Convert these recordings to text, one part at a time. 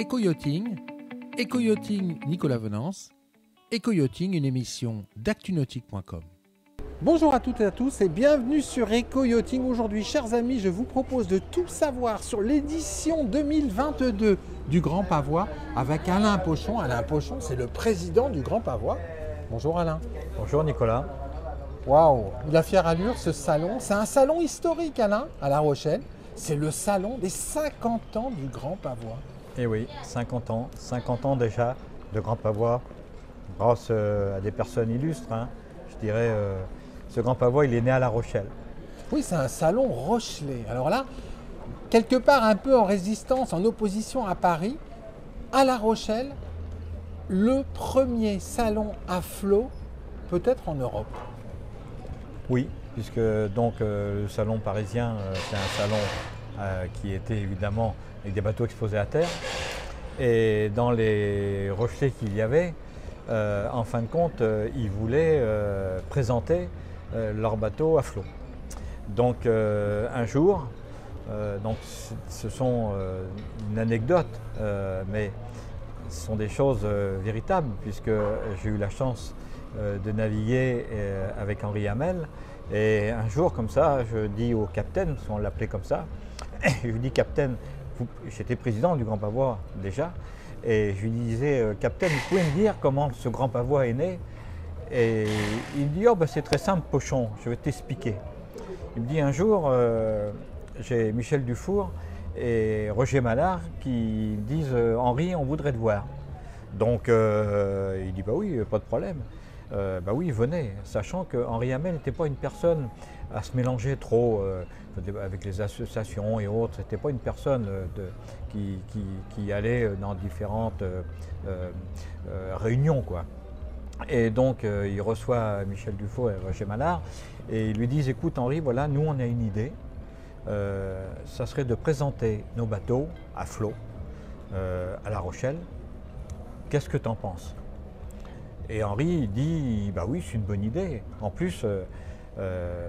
Éco-yachting, Éco-yachting Nicolas Venance, Éco-yachting, une émission d'actunautique.com. Bonjour à toutes et à tous et bienvenue sur Éco-yachting. Aujourd'hui, chers amis, je vous propose de tout savoir sur l'édition 2022 du Grand Pavois avec Alain Pochon. Alain Pochon, c'est le président du Grand Pavois. Bonjour Alain. Bonjour Nicolas. Waouh, il a fière allure ce salon. C'est un salon historique, Alain, à La Rochelle. C'est le salon des 50 ans du Grand Pavois. Eh oui, 50 ans déjà de Grand Pavois, grâce à des personnes illustres. Je dirais, ce Grand Pavois, il est né à La Rochelle. Oui, c'est un salon rochelais. Alors là, quelque part un peu en résistance, en opposition à Paris, à La Rochelle, le premier salon à flot, peut-être en Europe. Oui, puisque donc le salon parisien, c'est un salon qui était évidemment avec des bateaux exposés à terre. Et dans les rochelais qu'il y avait, en fin de compte, ils voulaient présenter leurs bateaux à flot. Donc un jour, donc ce sont une anecdote, mais ce sont des choses véritables, puisque j'ai eu la chance de naviguer avec Henri Hamel. Et un jour, comme ça, je dis au capitaine, parce qu'on l'appelait comme ça, je lui dis, capitaine, j'étais président du Grand Pavois déjà, et je lui disais, capitaine, vous pouvez me dire comment ce Grand Pavois est né? Et il me dit, oh, ben, c'est très simple, Pochon, je vais t'expliquer. Il me dit, un jour, j'ai Michel Dufour et Roger Mallard qui me disent, Henri, on voudrait te voir. Donc il dit, bah oui, pas de problème. Bah oui, venez, sachant que Henri Hamel n'était pas une personne à se mélanger trop avec les associations et autres. C'était pas une personne qui allait dans différentes réunions, quoi. Et donc il reçoit Michel Dufault et Roger Mallard et ils lui disent, écoute Henri, voilà, nous on a une idée. Ça serait de présenter nos bateaux à flot à La Rochelle. Qu'est-ce que tu en penses? Et Henri il dit, bah oui, c'est une bonne idée. En plus,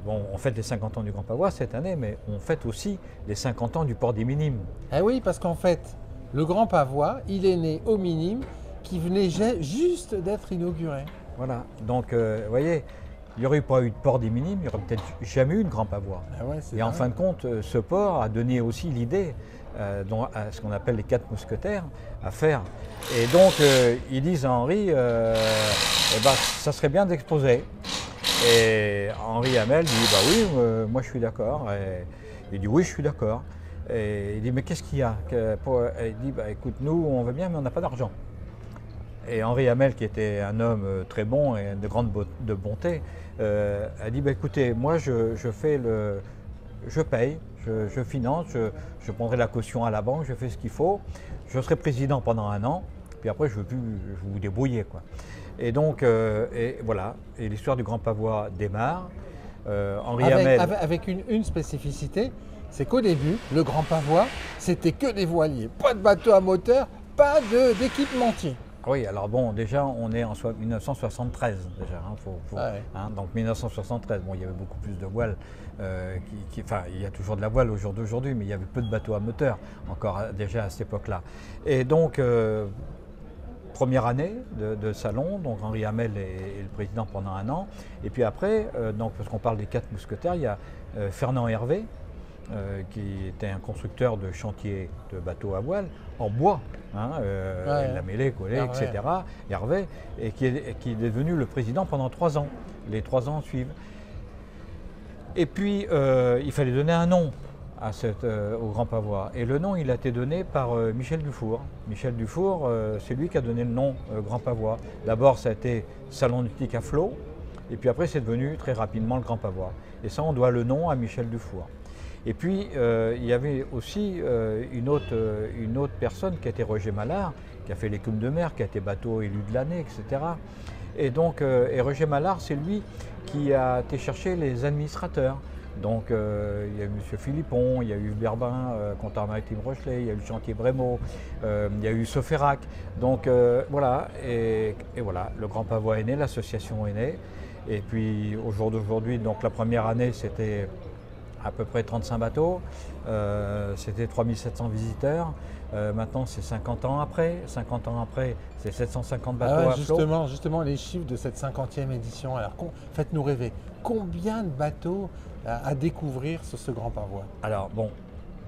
bon, on fête les 50 ans du Grand Pavois cette année, mais on fête aussi les 50 ans du port des Minimes. Eh oui, parce qu'en fait, le Grand Pavois, il est né au Minimes, qui venait juste d'être inauguré. Voilà, donc vous voyez, il n'y aurait pas eu de port des Minimes, il n'y aurait peut-être jamais eu de Grand Pavois. Ah ouais, et en fin de compte, ce port a donné aussi l'idée, à ce qu'on appelle les 4 mousquetaires, à faire. Et donc, ils disent à Henri, eh ben, ça serait bien d'exposer. Et Henri Hamel dit, bah oui, moi je suis d'accord. Il dit, oui, je suis d'accord. Et il dit, mais qu'est-ce qu'il y a? Il dit, bah écoute, nous, on veut bien, mais on n'a pas d'argent. Et Henri Hamel, qui était un homme très bon et de grande bonté, a dit, bah écoutez, moi je paye, je finance, je prendrai la caution à la banque, je fais ce qu'il faut, je serai président pendant 1 an, puis après je veux vous débrouiller, quoi. Et donc, et voilà, et l'histoire du Grand Pavois démarre. Henri Hamel... Avec une spécificité, c'est qu'au début, le Grand Pavois, c'était que des voiliers, pas de bateau à moteur, pas d'équipementier. Oui, alors bon, déjà, on est en 1973, déjà, donc 1973, bon, il y avait beaucoup plus de voiles, enfin, il y a toujours de la voile au jour d'aujourd'hui, mais il y avait peu de bateaux à moteur, encore déjà à cette époque-là. Et donc, première année de salon, donc Henri Hamel est le président pendant 1 an, et puis après, donc, parce qu'on parle des 4 mousquetaires, il y a Fernand Hervé, qui était un constructeur de chantier de bateaux à voile en bois, lamellé, collé, etc. Hervé, et qui est devenu le président pendant 3 ans. Les 3 ans suivent. Et puis, il fallait donner un nom au Grand Pavois. Et le nom, il a été donné par Michel Dufour. Michel Dufour, c'est lui qui a donné le nom Grand Pavois. D'abord, ça a été Salon nautique à flot, et puis après, c'est devenu très rapidement le Grand Pavois. Et ça, on doit le nom à Michel Dufour. Et puis, il y avait aussi une autre personne qui était Roger Mallard, qui a fait l'écume de mer, qui a été bateau élu de l'année, etc. Et donc, Roger Mallard, c'est lui qui a été chercher les administrateurs. Donc, il y a eu M. Philippon, il y a eu Berbin, comptoir maritime Rochelet, il y a eu le chantier Brémaud, il y a eu Soferac. Donc, voilà, et voilà, le Grand Pavois est né, l'association est née. Et puis, au jour d'aujourd'hui, donc la première année, c'était à peu près 35 bateaux, c'était 3700 visiteurs. Maintenant, c'est 50 ans après. 50 ans après, c'est 750 bateaux à flot. Justement, les chiffres de cette 50e édition. Alors, faites-nous rêver. Combien de bateaux à découvrir sur ce Grand Pavois? Alors, bon,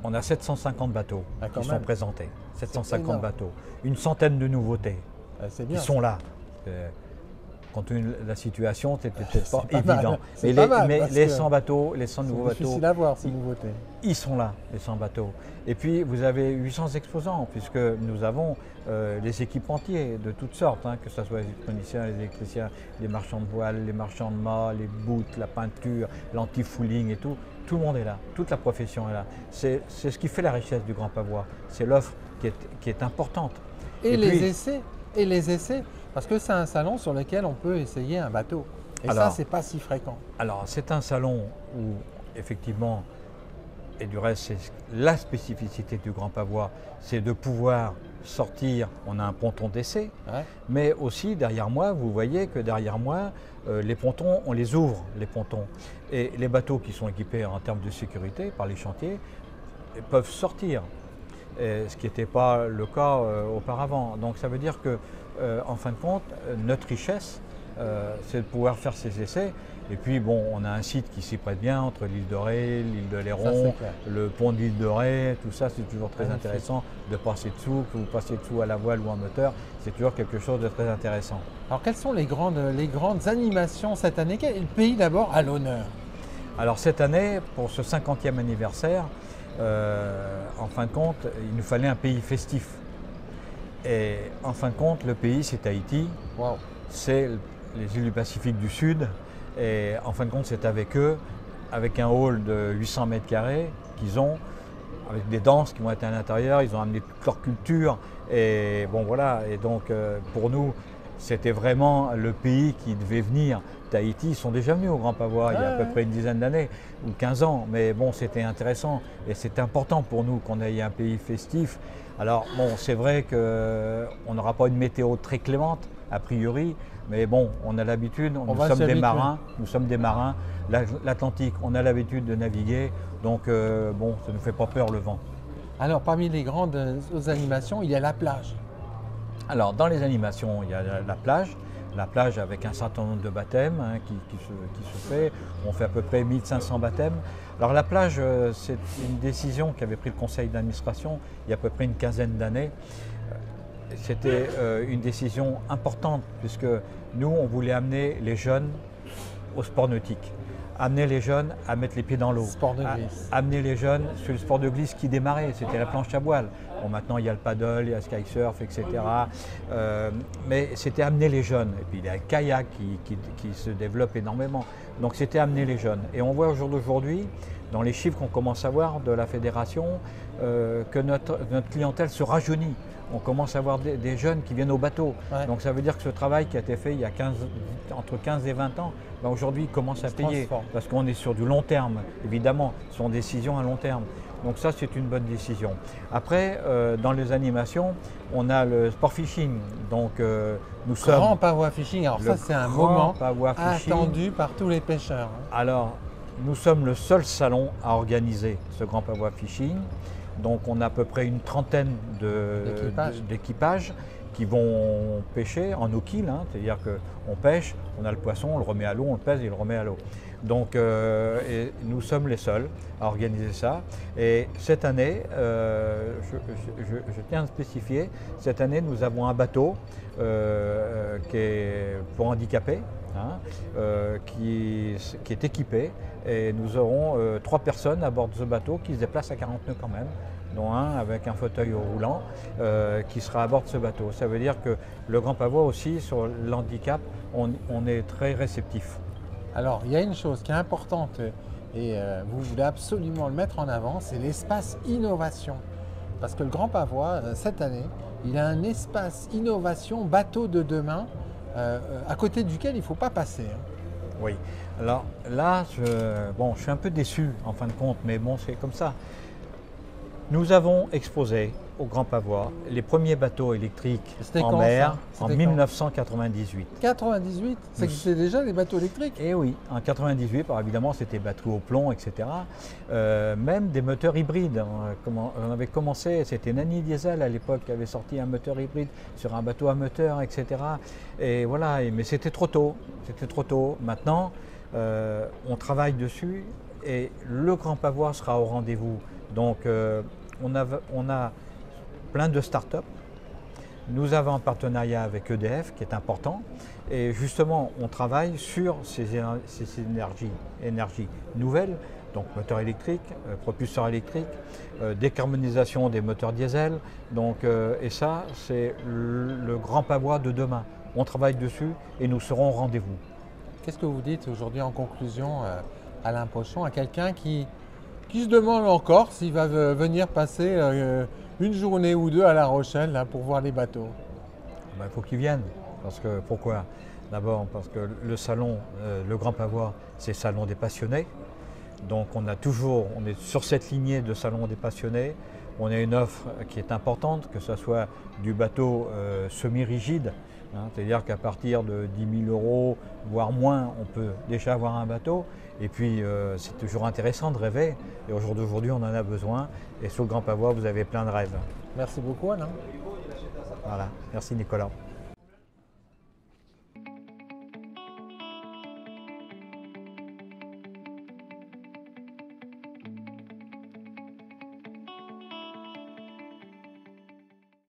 on a 750 bateaux qui sont présentés. 750 bateaux. Une centaine de nouveautés qui sont là. Compte tenu de la situation, c'était peut-être pas évident. Mais les 100 bateaux, les 100 nouveaux bateaux. C'est difficile à voir ces nouveautés. Ils sont là, les 100 bateaux. Et puis vous avez 800 exposants, puisque nous avons les équipementiers de toutes sortes, que ce soit les électroniciens, les électriciens, les marchands de voile, les marchands de mâts, les boots, la peinture, l'anti-fouling et tout. Tout le monde est là, toute la profession est là. C'est ce qui fait la richesse du Grand Pavois. C'est l'offre qui est importante. Et les essais, parce que c'est un salon sur lequel on peut essayer un bateau. Et alors, ça, c'est pas si fréquent. Alors, c'est un salon où, effectivement, et du reste, c'est la spécificité du Grand Pavois, c'est de pouvoir sortir. On a un ponton d'essai, mais aussi derrière moi, vous voyez que derrière moi, les pontons, on les ouvre, les pontons. Et les bateaux qui sont équipés en termes de sécurité par les chantiers peuvent sortir. Ce qui n'était pas le cas auparavant. Donc ça veut dire que, en fin de compte, notre richesse, c'est de pouvoir faire ces essais. Et puis bon, on a un site qui s'y prête bien entre l'île de Ré, l'île de Léron, le pont de l'île de Ré, tout ça, c'est toujours très intéressant de passer dessous, que vous passiez dessous à la voile ou en moteur, c'est toujours quelque chose de très intéressant. Alors quelles sont les grandes animations cette année? Quel pays d'abord à l'honneur? Alors cette année, pour ce 50e anniversaire, en fin de compte, il nous fallait un pays festif. Et en fin de compte, le pays, c'est Tahiti. Wow. C'est les îles du Pacifique du Sud. Et en fin de compte, c'est avec eux, avec un hall de 800 mètres carrés qu'ils ont, avec des danses qui vont être à l'intérieur. Ils ont amené toute leur culture. Et bon, voilà. Et donc, pour nous, c'était vraiment le pays qui devait venir. Tahiti, ils sont déjà venus au Grand Pavois il y a à peu près une dizaine d'années ou 15 ans. Mais bon, c'était intéressant et c'était important pour nous qu'on ait un pays festif. Alors bon, c'est vrai qu'on n'aura pas une météo très clémente, a priori, mais bon, on a l'habitude, nous sommes des marins, l'Atlantique, on a l'habitude de naviguer, donc bon, ça ne nous fait pas peur le vent. Alors parmi les grandes animations, il y a la plage. Alors dans les animations, il y a la plage avec un certain nombre de baptêmes qui se fait. On fait à peu près 1500 baptêmes. Alors la plage, c'est une décision qu'avait pris le conseil d'administration il y a à peu près une quinzaine d'années. C'était une décision importante puisque nous, on voulait amener les jeunes au sport nautique. Amener les jeunes à mettre les pieds dans l'eau. Sport de glisse. Amener les jeunes sur le sport de glisse qui démarrait, c'était la planche à voile. Bon, maintenant il y a le paddle, il y a le skysurf, etc. Mais c'était amener les jeunes. Et puis il y a le kayak qui se développe énormément. Donc c'était amener les jeunes. Et on voit au jour d'aujourd'hui, dans les chiffres qu'on commence à voir de la fédération, que notre clientèle se rajeunit. On commence à avoir des jeunes qui viennent au bateau. Ouais. Donc ça veut dire que ce travail qui a été fait il y a entre 15 et 20 ans, ben aujourd'hui il commence à payer. Parce qu'on est sur du long terme, évidemment. Ce sont des décisions à long terme. Donc ça, c'est une bonne décision. Après, dans les animations, on a le sport fishing. Donc nous sommes... Grand Pavois Fishing. Alors ça, c'est un moment attendu par tous les pêcheurs. Alors, nous sommes le seul salon à organiser ce Grand Pavois Fishing. Donc on a à peu près une trentaine d'équipages qui vont pêcher en eau-kill, c'est-à-dire qu'on pêche, on a le poisson, on le remet à l'eau, on le pèse et on le remet à l'eau. Donc et nous sommes les seuls à organiser ça. Et cette année, je tiens à spécifier, cette année nous avons un bateau qui est pour handicapés, qui est équipé. Et nous aurons 3 personnes à bord de ce bateau qui se déplacent à 40 nœuds quand même, dont un avec un fauteuil roulant qui sera à bord de ce bateau. Ça veut dire que le Grand Pavois aussi, sur l'handicap, on est très réceptif. Alors, il y a une chose qui est importante et vous voulez absolument le mettre en avant, c'est l'espace innovation. Parce que le Grand Pavois, cette année, il a un espace innovation bateau de demain à côté duquel il ne faut pas passer. Oui, alors là, je suis un peu déçu en fin de compte, mais bon, c'est comme ça. Nous avons exposé au Grand Pavois les premiers bateaux électriques en mer en 1998. 98? Ça existait déjà les bateaux électriques? Et oui, en 98, alors évidemment c'était bateaux au plomb, etc. Même des moteurs hybrides. On avait commencé, c'était Nani Diesel à l'époque qui avait sorti un moteur hybride sur un bateau à moteur, etc. Et voilà, mais c'était trop tôt. C'était trop tôt. Maintenant, on travaille dessus et le Grand Pavois sera au rendez-vous. Donc on a plein de start-up. Nous avons un partenariat avec EDF qui est important et justement on travaille sur ces énergies nouvelles, donc moteurs électriques, propulseurs électriques, décarbonisation des moteurs diesel. Donc, et ça c'est le Grand Pavois de demain. On travaille dessus et nous serons au rendez-vous. Qu'est-ce que vous dites aujourd'hui en conclusion, Alain Pochon, à quelqu'un qui se demande encore s'il va venir passer une journée ou deux à La Rochelle là, pour voir les bateaux? Il faut qu'ils viennent. Parce que, pourquoi? D'abord parce que le salon, le Grand Pavois, c'est le salon des passionnés. Donc on est sur cette lignée de salon des passionnés. On a une offre qui est importante, que ce soit du bateau semi-rigide, c'est-à-dire qu'à partir de 10 000 €, voire moins, on peut déjà avoir un bateau. Et puis c'est toujours intéressant de rêver. Et aujourd'hui, on en a besoin. Et sur le Grand Pavois, vous avez plein de rêves. Merci beaucoup, Alain. Voilà, merci Nicolas.